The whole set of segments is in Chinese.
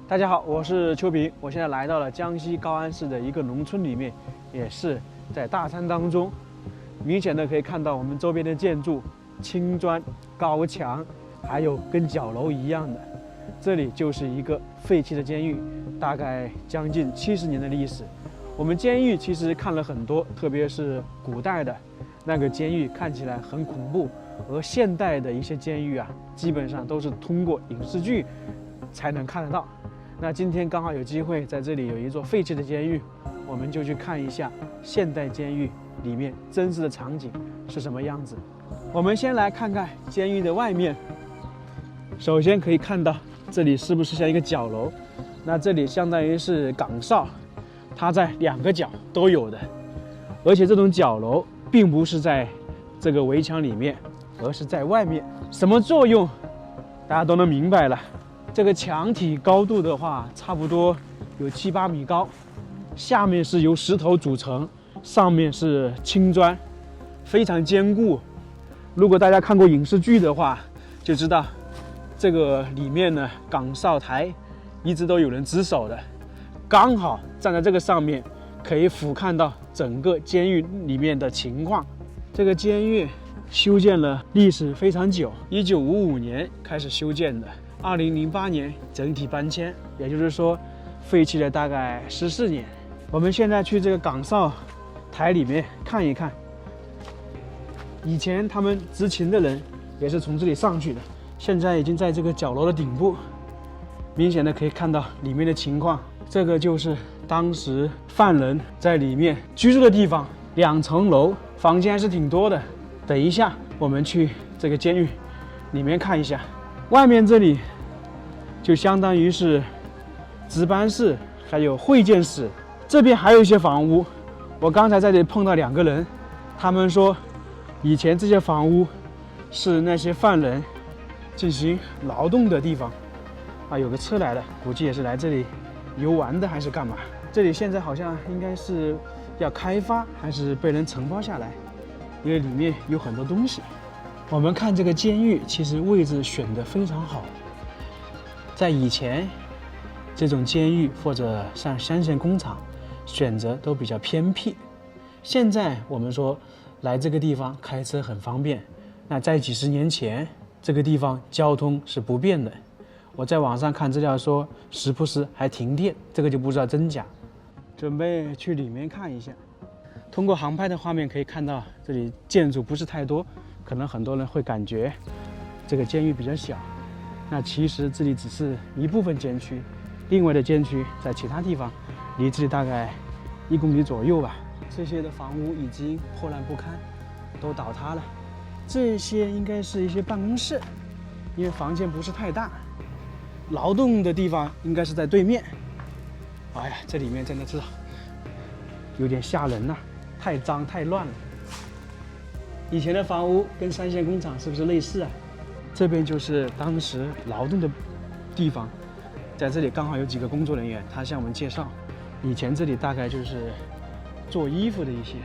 大家好，我是邱平，我现在来到了江西高安市的一个农村里面，也是在大山当中。明显的可以看到我们周边的建筑，青砖、高墙，还有跟角楼一样的。这里就是一个废弃的监狱，大概将近70年的历史。我们监狱其实看了很多，特别是古代的那个监狱看起来很恐怖，而现代的一些监狱啊，基本上都是通过影视剧才能看得到。那今天刚好有机会，在这里有一座废弃的监狱，我们就去看一下现代监狱里面真实的场景是什么样子。我们先来看看监狱的外面，首先可以看到这里是不是像一个角楼？那这里相当于是岗哨，它在2个角都有的，而且这种角楼并不是在这个围墙里面，而是在外面。什么作用？大家都能明白了。这个墙体高度的话，差不多有7、8米高，下面是由石头组成，上面是青砖，非常坚固。如果大家看过影视剧的话，就知道这个里面呢，岗哨台一直都有人值守的，刚好站在这个上面，可以俯瞰到整个监狱里面的情况。这个监狱修建了历史非常久，1955年开始修建的。2008年整体搬迁，也就是说废弃了大概14年。我们现在去这个岗哨台里面看一看，以前他们执勤的人也是从这里上去的，现在已经在这个角楼的顶部，明显的可以看到里面的情况。这个就是当时犯人在里面居住的地方，2层楼，房间还是挺多的。等一下我们去这个监狱里面看一下。外面这里就相当于是值班室，还有会见室。这边还有一些房屋，我刚才在这里碰到2个人，他们说以前这些房屋是那些犯人进行劳动的地方啊。有个车来了，估计也是来这里游玩的还是干嘛。这里现在好像应该是要开发，还是被人承包下来，因为里面有很多东西。我们看这个监狱，其实位置选得非常好。在以前，这种监狱或者像三线工厂，选择都比较偏僻。现在我们说来这个地方开车很方便，那在几十年前，这个地方交通是不便的。我在网上看资料说，时不时还停电，这个就不知道真假。准备去里面看一下。通过航拍的画面可以看到，这里建筑不是太多。可能很多人会感觉这个监狱比较小，那其实这里只是一部分监区，另外的监区在其他地方，离这里大概1公里左右吧。这些的房屋已经破烂不堪，都倒塌了。这些应该是一些办公室，因为房间不是太大。劳动的地方应该是在对面。哎呀，这里面真的是有点吓人呐，太脏太乱了。以前的房屋跟三线工厂是不是类似啊？这边就是当时劳动的地方，在这里刚好有几个工作人员，他向我们介绍，以前这里大概就是做衣服的一些，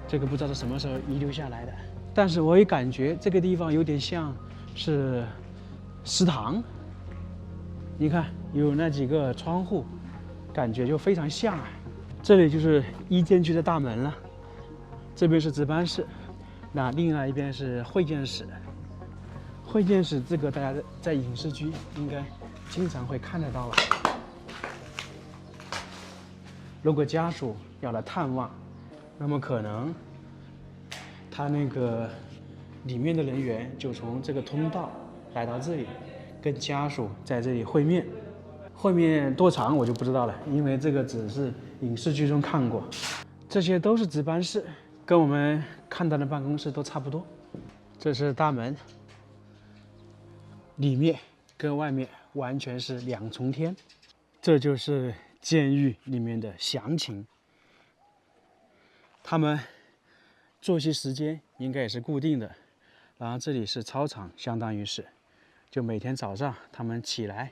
这个不知道是什么时候遗留下来的。但是我也感觉这个地方有点像是食堂，你看有那几个窗户，感觉就非常像啊。这里就是1监区的大门了。这边是值班室，那另外一边是会见室。会见室这个大家在影视剧应该经常会看得到了。如果家属要来探望，那么可能他那个里面的人员就从这个通道来到这里，跟家属在这里会面。会面多长我就不知道了，因为这个只是影视剧中看过。这些都是值班室。跟我们看到的办公室都差不多。这是大门，里面跟外面完全是2重天。这就是监狱里面的详情。他们作息时间应该也是固定的。然后这里是操场，相当于是，就每天早上他们起来，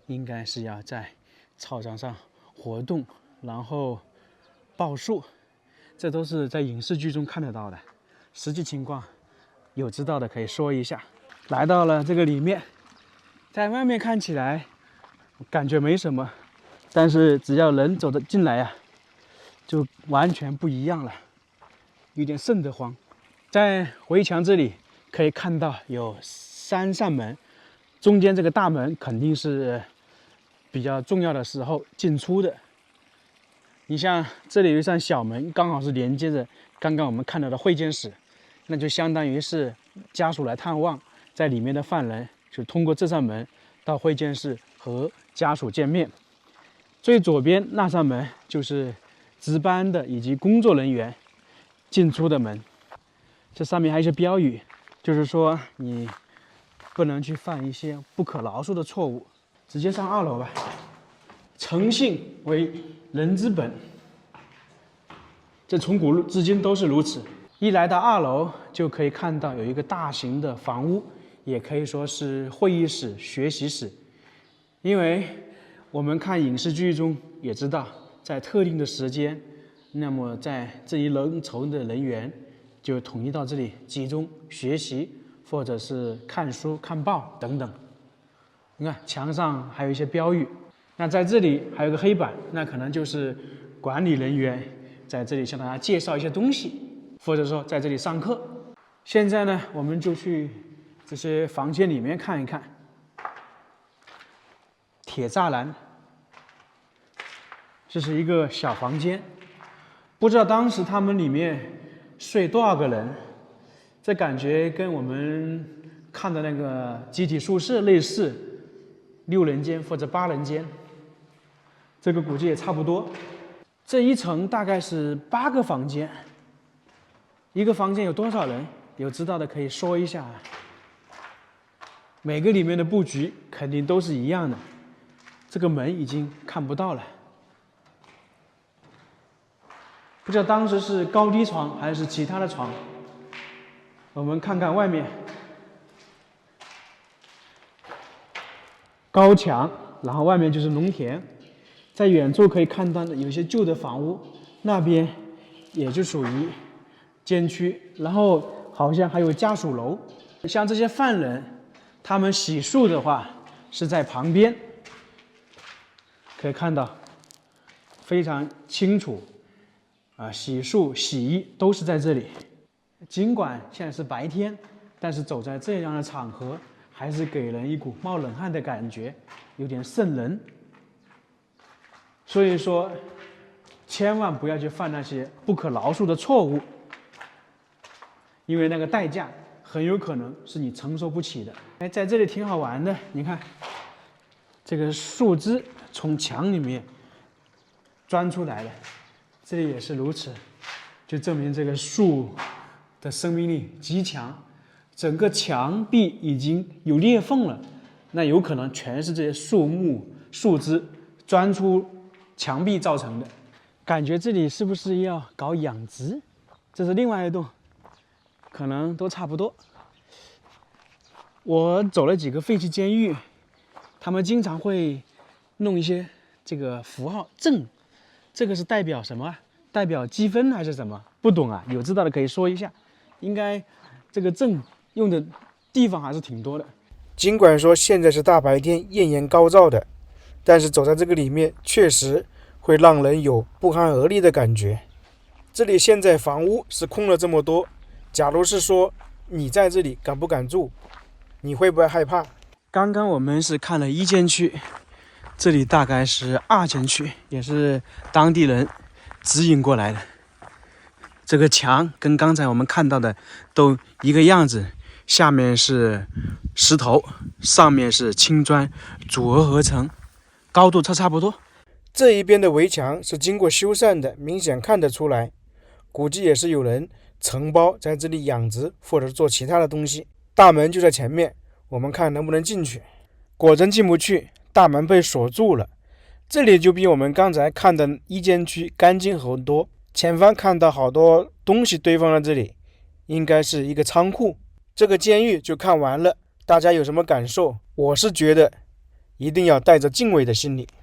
应该是要在操场上活动，然后报数。这都是在影视剧中看得到的，实际情况有知道的可以说一下。来到了这个里面，在外面看起来感觉没什么，但是只要人走得进来呀，就完全不一样了，有点瘆得慌。在围墙这里可以看到有3扇门，中间这个大门肯定是比较重要的时候进出的。你像这里有一扇小门，刚好是连接着刚刚我们看到的会见室，那就相当于是家属来探望，在里面的犯人就通过这扇门到会见室和家属见面。最左边那扇门就是值班的以及工作人员进出的门，这上面还有一些标语，就是说你不能去犯一些不可饶恕的错误。直接上2楼吧。诚信为人之本，这从古至今都是如此。一来到2楼，就可以看到有一个大型的房屋，也可以说是会议室、学习室。因为我们看影视剧中也知道，在特定的时间，那么在这一楼层的人员就统一到这里集中学习，或者是看书、看报等等。你看墙上还有一些标语，那在这里还有个黑板，那可能就是管理人员在这里向大家介绍一些东西，或者说在这里上课。现在呢，我们就去这些房间里面看一看。铁栅栏，这是一个小房间，不知道当时他们里面睡多少个人，这感觉跟我们看的那个集体宿舍类似，6人间或者8人间，这个估计也差不多。这一层大概是8个房间，一个房间有多少人？有知道的可以说一下。每个里面的布局肯定都是一样的，这个门已经看不到了。不知道当时是高低床还是其他的床。我们看看外面，高墙，然后外面就是农田，在远处可以看到有一些旧的房屋，那边也就属于监区，然后好像还有家属楼。像这些犯人，他们洗漱的话是在旁边，可以看到非常清楚啊，洗漱、洗衣都是在这里。尽管现在是白天，但是走在这样的场合，还是给人一股冒冷汗的感觉，有点瘆人。所以说，千万不要去犯那些不可饶恕的错误，因为那个代价很有可能是你承受不起的。哎，在这里挺好玩的，你看，这个树枝从墙里面钻出来了，这里也是如此，就证明这个树的生命力极强。整个墙壁已经有裂缝了，那有可能全是这些树木、树枝钻出墙壁造成的。感觉这里是不是要搞养殖？这是另外一栋，可能都差不多。我走了几个废弃监狱，他们经常会弄一些这个符号证，这个是代表什么啊？代表积分还是什么？不懂啊，有知道的可以说一下。应该这个证用的地方还是挺多的。尽管说现在是大白天，艳阳高照的，但是走在这个里面，确实会让人有不寒而栗的感觉。这里现在房屋是空了这么多，假如是说你在这里敢不敢住？你会不会害怕？刚刚我们是看了1监区，这里大概是2监区，也是当地人指引过来的。这个墙跟刚才我们看到的都一个样子，下面是石头，上面是青砖组合成，高度差不多。这一边的围墙是经过修缮的，明显看得出来，估计也是有人承包在这里养殖或者做其他的东西。大门就在前面，我们看能不能进去。果真进不去，大门被锁住了。这里就比我们刚才看的1监区干净很多，前方看到好多东西堆放在这里，应该是一个仓库。这个监狱就看完了，大家有什么感受？我是觉得一定要带着敬畏的心理。